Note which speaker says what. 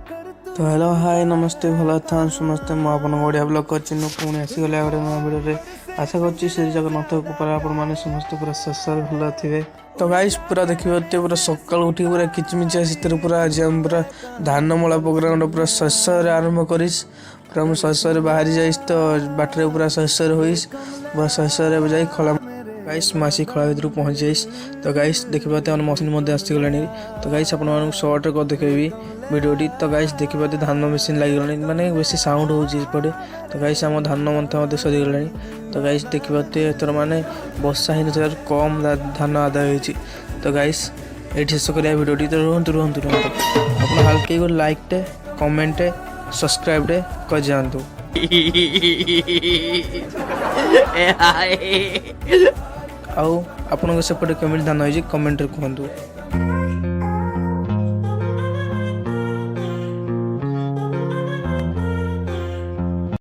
Speaker 1: तो hello hi नमस्ते भल था समस्ते मुझे ब्लॉग कर चिन्ह पुणी आसीगले गोटे नुआ भिडियो आशा कर श्री जगन्नाथ कृपा आपने समस्त पूरा शस्त्र भल थे। तो गाइस पूरा देखिए पूरा सकाल उठी पूरा किचमिचिया शीतर पूरा आज हम पूरा धान मला प्रोग्राम पूरा शस्य आरंभ करीस पूरा मुझे शस्य बाहरी जाइस तो बाटर पूरा शस्य होइस पूरा शस्य जाई खला गाइस मासी खला भर पहुँच जाइस। तो गाइस देखिए मशीन आसीगला। तो गाइस आप सर्ट कर देखेबी भिडियोटी। तो गाइस देखिए धान मेसीन लगे माने बेस साउंड होपटे। तो गाइस आम धान मंथा सरीगला। तो गाइस देखिए एथर माने वर्षा ही कम धान आदाय होती। तो गाइस ये शेष करा भिडियोटी। तो रुहतु रुहतु रुहतु आप हल्के गोटे लाइकटे कमेंटे सब्सक्राइबटे कर जातु। आउ आपन सेपटे केमी धान हो कमेंट कहतु।